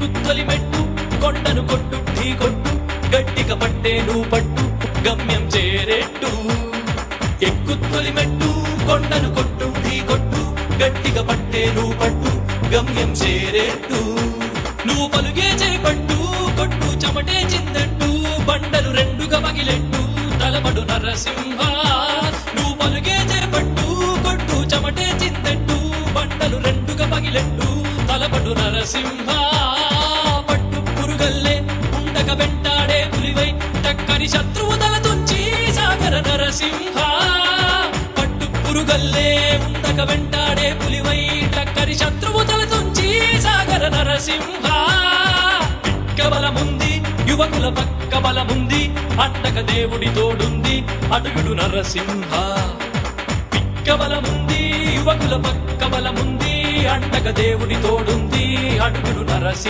ఎక్కుతొలి మెట్టు కొండను కొట్టు ఢీ కొట్టు గట్టిగా పట్టే నువ్వు పట్టు గమ్యం చేరేట్టు ఎక్కుతొలి మెట్టు కొండను కొట్టు ఢీ కొట్టు గట్టిగా పట్టే నువ్వు పట్టు గమ్యం చేరేట్టు నువ్వు పలుగే చేపట్టు కొట్టు చెమటే చిందట్టు బండలు రెండుగా పగిలెట్టు తలపడు నరసింహ నువ్వు పలుగే చేపట్టు కొట్టు చెమటే చిందట్టు బండలు రెండుగా పగిలెట్టు తలపడు నరసింహ పట్టు పురుగల్లే ఉండక వెంటాడే పులివై టక్కని శత్రువు తల తుంచి సాగర నరసింహ పట్టు పురుగల్లే ఉండక వెంటాడే పులివై టక్కని శత్రువు తల తుంచి సాగర నరసింహ బలముంది యువకుల పక్క బలముంది అండక దేవుడి తోడుంది అడుగుడు నరసింహ పిక్క బలముంది యువకుల పక్క బలముంది అండక దేవుడి తోడుంది అడుగుడు నరసింహ